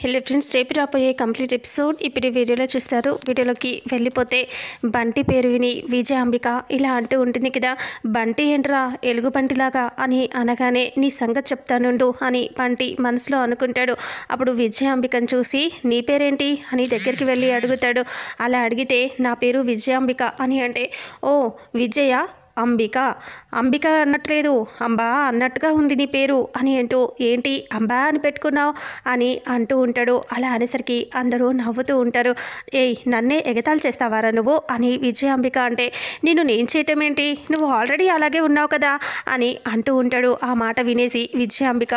Hello friends, రేపు రాబోయే complete episode ఇప్పుడు వీడియోలో చూస్తారు. వీడియోలోకి వెళ్ళిపోతే బంటి పేరు విని విజయాంబిక ఇలా అంటూ ఉంటుంది కదా, బంటి ఏంట్రా ఎలుగు బంటిలాగా అని అనగానే నీ సంగతి చెప్తానుండు అని బంటి మనసులో అనుకుంటాడు. అప్పుడు విజయాంబికను చూసి నీ పేరేంటి అని దగ్గరికి వెళ్ళి అడుగుతాడు. అలా అడిగితే నా పేరు విజయాంబిక అని అంటే, ఓ విజయ అంబిక, అంబిక అన్నట్లేదు అంబా అన్నట్టుగా ఉంది నీ పేరు అని అంటూ, ఏంటి అంబా అని పెట్టుకున్నావు అని అంటూ ఉంటాడు. అలా అనేసరికి అందరూ నవ్వుతూ ఉంటారు. ఏయ్ నన్నే ఎగతాళి చేస్తావారా నువ్వు అని విజయాంబిక అంటే, నేను చేయటం ఏంటి, నువ్వు ఆల్రెడీ అలాగే ఉన్నావు కదా అని అంటూ ఉంటాడు. ఆ మాట వినేసి విజయాంబిక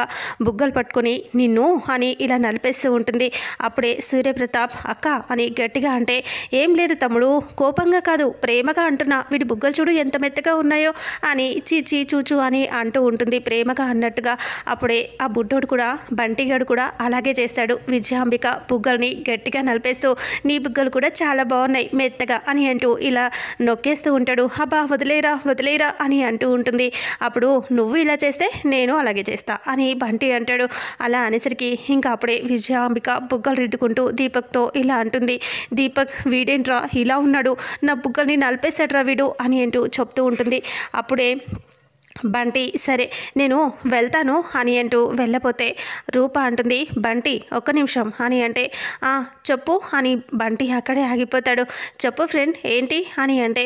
బుగ్గలు పట్టుకొని నిన్ను అని ఇలా నలిపేస్తూ ఉంటుంది. అప్పుడే సూర్యప్రతాప్ అక్క అని గట్టిగా అంటే, ఏం లేదు తమ్ముడు, కోపంగా కాదు ప్రేమగా అంటున్నా, వీడి బుగ్గలు చూడు ఎంత మెత్తగా ఉన్నాయో అని చీచి చూచు అని అంటూ ఉంటుంది ప్రేమగా అన్నట్టుగా. అప్పుడే ఆ బుడ్డోడు కూడా బంటిగాడు కూడా అలాగే చేస్తాడు. విజయాంబిక బుగ్గల్ని గట్టిగా నలిపేస్తూ నీ బుగ్గలు కూడా చాలా బాగున్నాయి మెత్తగా అని అంటూ ఇలా నొక్కేస్తూ ఉంటాడు. అబ్బా వదిలేరా వదిలేరా అని అంటూ ఉంటుంది. అప్పుడు నువ్వు ఇలా చేస్తే నేను అలాగే చేస్తా అని బంటి అంటాడు. అలా అనేసరికి ఇంకా అప్పుడే విజయాంబిక బుగ్గలు రుద్దుకుంటూ దీపక్తో ఇలా అంటుంది, దీపక్ వీడేంట్రా ఇలా ఉన్నాడు, నా బుగ్గల్ని నలిపేశాడ్రా వీడు అని అంటూ చెప్తూ ఉంటుంది. అప్పుడే బంటి సరే నేను వెళ్తాను అని అంటూ వెళ్ళపోతే రూప అంటుంది, బంటి ఒక్క నిమిషం అని అంటే, చెప్పు అని బంటి అక్కడే ఆగిపోతాడు. చెప్పు ఫ్రెండ్ ఏంటి అని అంటే,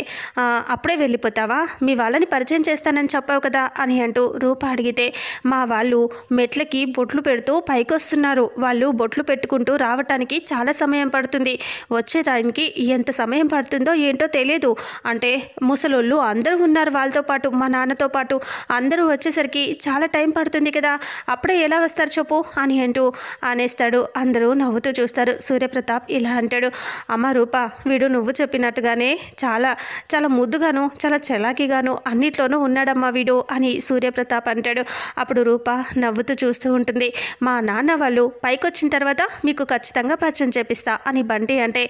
అప్పుడే వెళ్ళిపోతావా, మీ వాళ్ళని పరిచయం చేస్తానని చెప్పావు కదా అని అంటూ రూప అడిగితే, మా వాళ్ళు మెట్లకి బొట్లు పెడుతూ పైకి వస్తున్నారు, వాళ్ళు బొట్లు పెట్టుకుంటూ రావటానికి చాలా సమయం పడుతుంది, వచ్చే టైంకి ఎంత సమయం పడుతుందో ఏంటో తెలియదు, అంటే ముసలోళ్ళు అందరూ ఉన్నారు వాళ్ళతో పాటు, మా నాన్నతో పాటు అందరూ వచ్చేసరికి చాలా టైం పడుతుంది కదా, అప్పుడే ఎలా వస్తారు చెప్పు అని అంటూ అనేస్తాడు. అందరూ నవ్వుతూ చూస్తారు. సూర్యప్రతాప్ ఇలా అంటాడు, అమ్మ రూప వీడు నువ్వు చెప్పినట్టుగానే చాలా చాలా ముద్దుగాను చాలా చలాకీగాను అన్నిట్లోనూ ఉన్నాడమ్మా వీడు అని సూర్యప్రతాప్ అంటాడు. అప్పుడు రూప నవ్వుతూ చూస్తూ ఉంటుంది. మా నాన్న వాళ్ళు పైకి వచ్చిన తర్వాత మీకు ఖచ్చితంగా పరిచయం చేపిస్తా అని బంటి అంటే,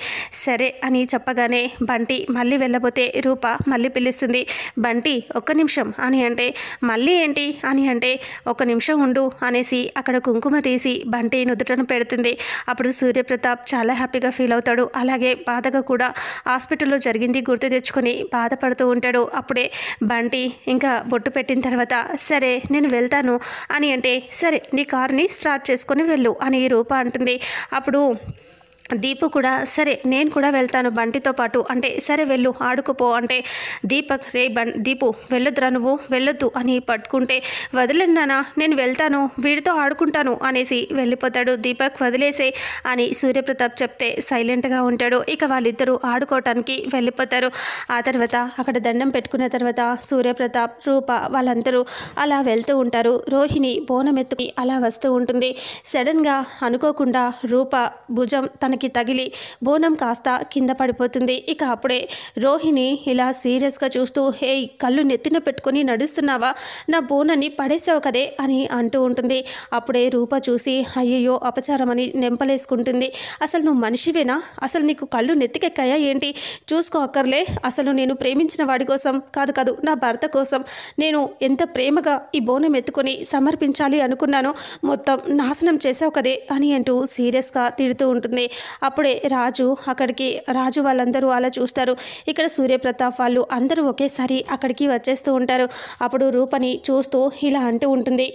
సరే అని చెప్పగానే బంటి మళ్ళీ వెళ్ళబోతే రూప మళ్ళీ పిలుస్తుంది, బంటి ఒక్క నిమిషం అని అంటే, మళ్ళీ ఏంటి అని అంటే, ఒక నిమిషం ఉండు అనేసి అక్కడ కుంకుమ తీసి బంటి నుదుటను పెడుతుంది. అప్పుడు సూర్యప్రతాప్ చాలా హ్యాపీగా ఫీల్ అవుతాడు. అలాగే బాధగా కూడా హాస్పిటల్లో జరిగింది గుర్తు తెచ్చుకొని బాధపడుతూ ఉంటాడు. అప్పుడే బంటి ఇంకా బొట్టు పెట్టిన తర్వాత సరే నేను వెళ్తాను అని అంటే, సరే నీ కార్ని స్టార్ట్ చేసుకొని వెళ్ళు అని రూప అంటుంది. అప్పుడు దీపు కూడా సరే నేను కూడా వెళ్తాను బంటితో పాటు అంటే, సరే వెళ్ళు ఆడుకోపో అంటే, దీపక్ రే దీపు వెళ్ళొద్దురా నువ్వు వెళ్ళొద్దు అని పట్టుకుంటే, వదిలేనానా నేను వెళ్తాను వీడితో ఆడుకుంటాను అనేసి వెళ్ళిపోతాడు. దీపక్ వదిలేసే అని సూర్యప్రతాప్ చెప్తే సైలెంట్గా ఉంటాడు. ఇక వాళ్ళిద్దరూ ఆడుకోవటానికి వెళ్ళిపోతారు. ఆ తర్వాత అక్కడ దండం పెట్టుకున్న తర్వాత సూర్యప్రతాప్ రూప వాళ్ళందరూ అలా వెళ్తూ ఉంటారు. రోహిణి బోనం ఎత్తుకి అలా వస్తూ ఉంటుంది. సడన్గా అనుకోకుండా రూప భుజం తనకి తగిలి బోనం కాస్త కింద పడిపోతుంది. ఇక అప్పుడే రోహిణి ఇలా సీరియస్గా చూస్తూ, హే కళ్ళు నెత్తిన పెట్టుకొని నడుస్తున్నావా, నా బోనాన్ని పడేసావు కదే అని అంటూ ఉంటుంది. అప్పుడే రూప చూసి అయ్యయ్యో అపచారం అని నెంపలేసుకుంటుంది. అసలు నువ్వు మనిషివేనా, అసలు నీకు కళ్ళు నెత్తికెక్కాయా ఏంటి, చూసుకో అక్కర్లే, అసలు నేను ప్రేమించిన వాడి కోసం కాదు నా భర్త కోసం నేను ఎంత ప్రేమగా ఈ బోనం ఎత్తుకొని సమర్పించాలి అనుకున్నాను, మొత్తం నాశనం చేసావు కదే అని అంటూ సీరియస్గా తిడుతూ ఉంటుంది. అప్పుడే రాజు వాళ్ళందరూ అలా చూస్తారు. ఇక్కడ సూర్యప్రతాప్ వాళ్ళు అందరూ ఒకేసారి అక్కడికి వచ్చేస్తూ ఉంటారు. అప్పుడు రూపని చూస్తూ ఇలా అంటూ ఉంటుంది,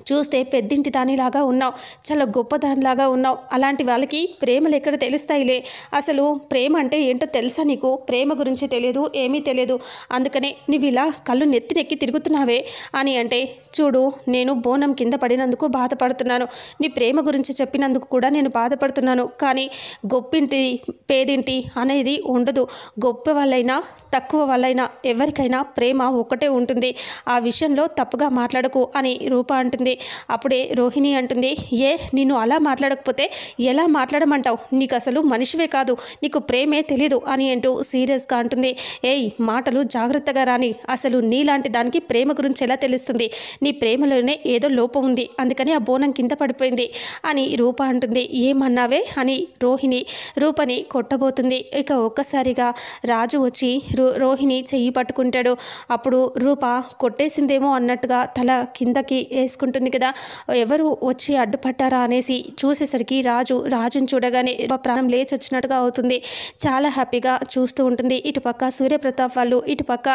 చూస్తే పెద్దింటి దానిలాగా ఉన్నావు, చాలా గొప్ప దానిలాగా ఉన్నావు, అలాంటి వాళ్ళకి ప్రేమలు ఎక్కడ తెలుస్తాయిలే, అసలు ప్రేమ అంటే ఏంటో తెలుసా నీకు, ప్రేమ గురించి తెలియదు ఏమీ తెలియదు, అందుకనే నువ్వు ఇలా కళ్ళు నెత్తినెక్కి తిరుగుతున్నావే అని అంటే, చూడు నేను బోనం కింద పడినందుకు బాధపడుతున్నాను, నీ ప్రేమ గురించి చెప్పినందుకు కూడా నేను బాధపడుతున్నాను, కానీ గొప్పింటి పేదింటి అనేది ఉండదు, గొప్ప వాళ్ళైనా తక్కువ వాళ్ళైనా ఎవరికైనా ప్రేమ ఒక్కటే ఉంటుంది, ఆ విషయంలో తప్పుగా మాట్లాడకు అని రూప అంటుంది. అప్పుడే రోహిణి అంటుంది, నిన్ను అలా మాట్లాడకపోతే ఎలా మాట్లాడమంటావు, నీకు అసలు మనిషివే కాదు, నీకు ప్రేమే తెలీదు అని అంటూ సీరియస్గా అంటుంది. మాటలు జాగ్రత్తగా రాని, అసలు నీలాంటి దానికి ప్రేమ గురించి ఎలా తెలుస్తుంది, నీ ప్రేమలోనే ఏదో లోపం ఉంది, అందుకని ఆ బోనం కింద పడిపోయింది అని రూప అంటుంది. ఏమన్నావే అని రోహిణి రూపని కొట్టబోతుంది. ఇక ఒక్కసారిగా రాజు వచ్చి రోహిణి చెయ్యి పట్టుకుంటాడు. అప్పుడు రూప కొట్టేసిందేమో అన్నట్టుగా తల కిందకి వేసుకుంటూ ఉంటుంది కదా, ఎవరు వచ్చి అడ్డుపట్టారా అనేసి చూసేసరికి రాజుని చూడగానే ప్రాణం లేచి వచ్చినట్టుగా అవుతుంది. చాలా హ్యాపీగా చూస్తూ ఉంటుంది. ఇటుపక్క సూర్యప్రతాప్ వాళ్ళు, ఇటుపక్క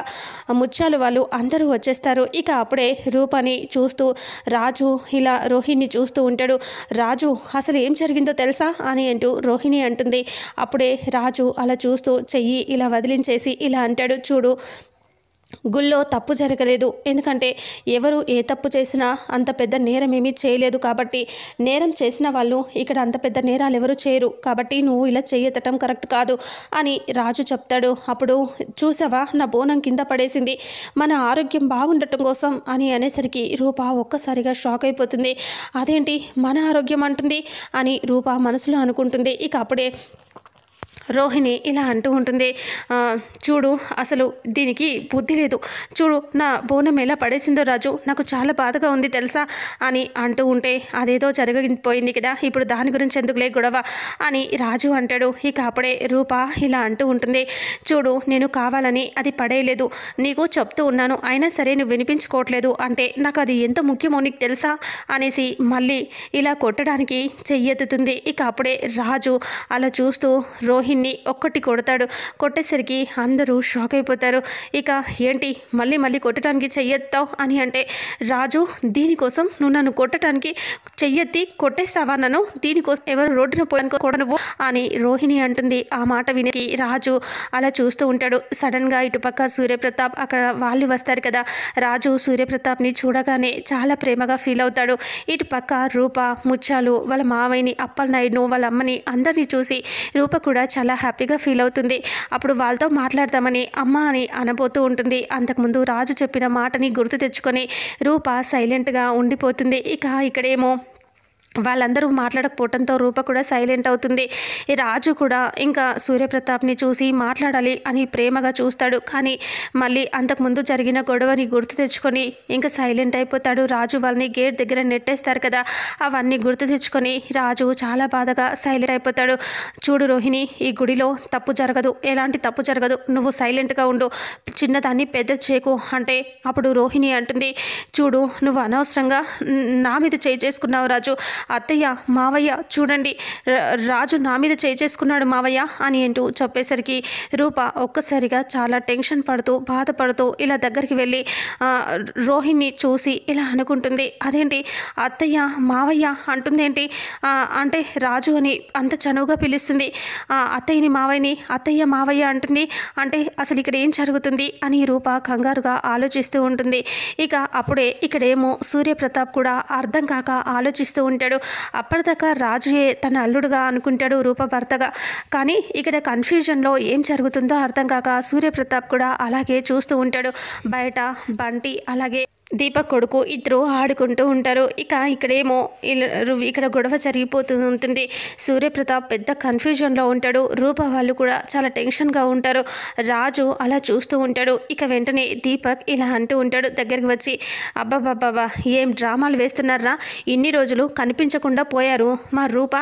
ముత్యాలు వాళ్ళు అందరూ వచ్చేస్తారు. ఇక అప్పుడే రూపాని చూస్తూ రాజు ఇలా రోహిణిని చూస్తూ ఉంటాడు. రాజు అసలు ఏం జరిగిందో తెలుసా అని అంటూ రోహిణి అంటుంది. అప్పుడే రాజు అలా చూస్తూ చెయ్యి ఇలా వదిలించేసి ఇలా అంటాడు, చూడు గుళ్ళో తప్పు జరగలేదు, ఎందుకంటే ఎవరు ఏ తప్పు చేసినా అంత పెద్ద నేరం ఏమీ చేయలేదు, కాబట్టి నేరం చేసిన వాళ్ళు ఇక్కడ అంత పెద్ద నేరాలు ఎవరు చేయరు, కాబట్టి నువ్వు ఇలా చేయటం కరెక్ట్ కాదు అని రాజు చెప్తాడు. అప్పుడు చూసావా నా బోనం కింద పడేసింది మన ఆరోగ్యం బాగుండటం కోసం అని అనేసరికి రూప ఒక్కసారిగా షాక్ అయిపోతుంది. అదేంటి మన ఆరోగ్యం అంటుంది అని రూప మనసులో అనుకుంటుంది. ఇక అప్పుడే రోహిణి ఇలా అంటూ ఉంటుంది, చూడు అసలు దీనికి బుద్ధి లేదు, చూడు నా బోనం ఎలా పడేసిందో రాజు, నాకు చాలా బాధగా ఉంది తెలుసా అని అంటూ ఉంటే, అదేదో జరిగిపోయింది కదా, ఇప్పుడు దాని గురించి ఎందుకులే గొడవ అని రాజు అంటాడు. ఇక అప్పుడే రూప ఇలా అంటూ ఉంటుంది, చూడు నేను కావాలని అది పడేయలేదు, నీకు చెప్తూ ఉన్నాను, అయినా సరే నువ్వు వినిపించుకోవట్లేదు అంటే నాకు అది ఎంత ముఖ్యమో నీకు తెలుసా అనేసి మళ్ళీ ఇలా కొట్టడానికి చెయ్యెత్తుతుంది. ఇక అప్పుడే రాజు అలా చూస్తూ రోహిణి ఒక్కటి కొడతాడు. కొట్టేసరికి అందరూ షాక్ అయిపోతారు. ఇక ఏంటి మళ్ళీ కొట్టడానికి చెయ్యెత్తావు అని అంటే, రాజు దీనికోసం నువ్వు నన్ను కొట్టడానికి చెయ్యెత్తి కొట్టేస్తావా, నన్ను దీనికోసం ఎవరు రోడ్డున పోయాను నువ్వు అని రోహిణి అంటుంది. ఆ మాట విని రాజు అలా చూస్తూ ఉంటాడు. సడన్గా ఇటుపక్క సూర్యప్రతాప్ అక్కడ వాళ్ళు వస్తారు కదా, రాజు సూర్యప్రతాప్ని చూడగానే చాలా ప్రేమగా ఫీల్ అవుతాడు. ఇటుపక్క రూప ముత్యాలు వాళ్ళ మావయ్యని అప్పలనాయుడును వాళ్ళ అమ్మని అందరినీ చూసి రూప కూడా చాలా హ్యాపీగా ఫీల్ అవుతుంది. అప్పుడు వాళ్ళతో మాట్లాడదామని అమ్మ అని అనబోతూ ఉంటుంది. అంతకుముందు రాజు చెప్పిన మాటని గుర్తు తెచ్చుకొని రూప సైలెంట్గా ఉండిపోతుంది. ఇక్కడేమో వాళ్ళందరూ మాట్లాడకపోవడంతో రూప కూడా సైలెంట్ అవుతుంది. ఈ రాజు కూడా ఇంకా సూర్యప్రతాప్ని చూసి మాట్లాడాలి అని ప్రేమగా చూస్తాడు. కానీ మళ్ళీ అంతకుముందు జరిగిన గొడవని గుర్తు తెచ్చుకొని ఇంకా సైలెంట్ అయిపోతాడు. రాజు వాళ్ళని గేట్ దగ్గర నెట్టేస్తారు కదా, అవన్నీ గుర్తు తెచ్చుకొని రాజు చాలా బాధగా సైలెంట్ అయిపోతాడు. చూడు రోహిణి, ఈ గుడిలో తప్పు జరగదు, ఎలాంటి తప్పు జరగదు, నువ్వు సైలెంట్గా ఉండు, చిన్నదాన్ని పెద్ద చేకు అంటే అప్పుడు రోహిణి అంటుంది, చూడు నువ్వు అనవసరంగా నా మీద చేయి చేసుకున్నావు రాజు, అత్తయ్య మావయ్య చూడండి రాజు నా మీద చేసుకున్నాడు మావయ్య అని అంటూ చెప్పేసరికి రూప ఒక్కసారిగా చాలా టెన్షన్ పడుతూ బాధపడుతూ ఇలా దగ్గరికి వెళ్ళి రోహిణిని చూసి ఇలా అనుకుంటుంది, అదేంటి అత్తయ్య మావయ్య అంటుంది ఏంటి అంటే రాజు అని అంత చనువుగా పిలుస్తుంది, అత్తయ్యని మావయ్యని అత్తయ్య మావయ్య అంటుంది అంటే అసలు ఇక్కడ ఏం జరుగుతుంది అని రూప కంగారుగా ఆలోచిస్తూ ఉంటుంది. ఇక అప్పుడే ఇక్కడేమో సూర్యప్రతాప్ కూడా అర్థం కాక ఆలోచిస్తూ ఉంటాడు. అప్పటిదాకా రాజుయే తన అల్లుడుగా అనుకుంటాడు రూప భర్తగా, కానీ ఇక్కడ కన్ఫ్యూజన్లో ఏం జరుగుతుందో అర్థం కాక సూర్యప్రతాప్ కూడా అలాగే చూస్తూ ఉంటాడు. బయట బంటి అలాగే దీపక్ కొడుకు ఇద్దరు ఆడుకుంటూ ఉంటారు. ఇక్కడేమో ఇక్కడ గొడవ జరిగిపోతూ ఉంటుంది. సూర్యప్రతాప్ పెద్ద కన్ఫ్యూజన్లో ఉంటాడు. రూప వాళ్ళు కూడా చాలా టెన్షన్గా ఉంటారు. రాజు అలా చూస్తూ ఉంటాడు. వెంటనే దీపక్ ఇలా అంటూ ఉంటాడు దగ్గరికి వచ్చి, అబ్బాబ్బాబ్బా ఏం డ్రామాలు వేస్తున్నారా, ఇన్ని రోజులు కనిపించకుండా పోయారు, మా రూప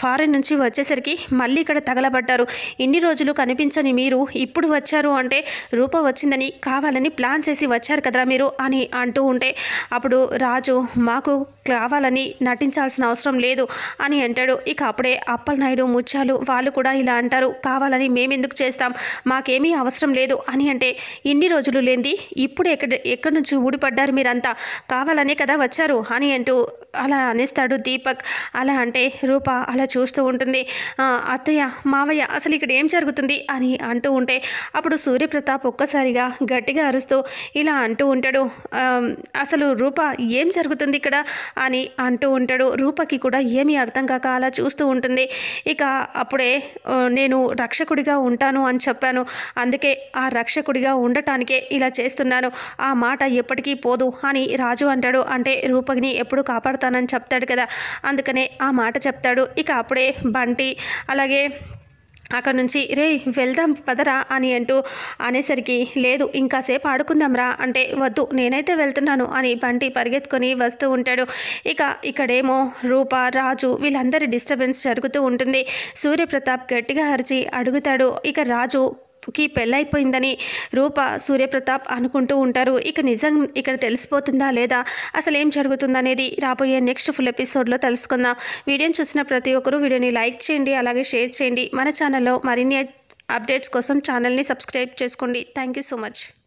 ఫారెన్ నుంచి వచ్చేసరికి మళ్ళీ ఇక్కడ తగలబడ్డారు, ఇన్ని రోజులు కనిపించని మీరు ఇప్పుడు వచ్చారు అంటే రూప వచ్చిందని కావాలని ప్లాన్ చేసి వచ్చారు కదరా మీరు అని అంటూ ఉంటే, అప్పుడు రాజు మాకు కావాలని నటించాల్సిన అవసరం లేదు అని అంటాడు. అప్పుడే అప్పలనాయుడు ముత్యాలు వాళ్ళు కూడా ఇలా అంటారు, కావాలని మేమెందుకు చేస్తాం, మాకేమీ అవసరం లేదు అని అంటే, ఇన్ని రోజులు లేనిది ఇప్పుడు ఎక్కడి నుంచి ఊడిపడ్డారు మీరంతా, కావాలనే కదా వచ్చారు అని అంటూ అలా అనేస్తాడు దీపక్. అలా అంటే రూప అలా చూస్తూ ఉంటుంది. అత్తయ్య మావయ్య అసలు ఇక్కడ ఏం జరుగుతుంది అని అంటూ ఉంటే, అప్పుడు సూర్యప్రతాప్ ఒక్కసారిగా గట్టిగా అరుస్తూ ఇలా అంటూ ఉంటాడు, అసలు రూప ఏం జరుగుతుంది ఇక్కడ అని అంటూ ఉంటాడు. రూపకి కూడా ఏమీ అర్థం కాక అలా చూస్తూ ఉంటుంది. అప్పుడే నేను రక్షకుడిగా ఉంటాను అని చెప్పాను, అందుకే ఆ రక్షకుడిగా ఉండటానికే ఇలా చేస్తున్నాను, ఆ మాట ఎప్పటికీ పోదు అని రాజు అంటాడు. అంటే రూపకిని ఎప్పుడు కాపాడుతానని చెప్తాడు కదా, అందుకనే ఆ మాట చెప్తాడు. అప్పుడే బంటి అలాగే అక్కడ నుంచి రే వెళ్దాం పదరా అని అంటూ అనేసరికి, లేదు ఇంకాసేపు ఆడుకుందాంరా అంటే, వద్దు నేనైతే వెళ్తున్నాను అని బంటి పరిగెత్తుకొని వస్తూ ఉంటాడు. ఇక్కడేమో రూప రాజు వీళ్ళందరి డిస్టర్బెన్స్ జరుగుతూ ఉంటుంది. సూర్యప్రతాప్ గట్టిగా అరిచి అడుగుతాడు. రాజు కి పెళ్ళైపోయిందని రూప సూర్యప్రతాప్ అనుకుంటూ ఉంటారు. ఇక నిజం ఇక్కడ తెలిసిపోతుందా లేదా, అసలు ఏం జరుగుతుందనేది రాబోయే నెక్స్ట్ ఫుల్ ఎపిసోడ్లో తెలుసుకుందాం. వీడియోని చూసిన ప్రతి ఒక్కరూ వీడియోని లైక్ చేయండి, అలాగే షేర్ చేయండి. మన ఛానల్లో మరిన్ని అప్డేట్స్ కోసం ఛానల్ని సబ్స్క్రైబ్ చేసుకోండి. Thank you so much.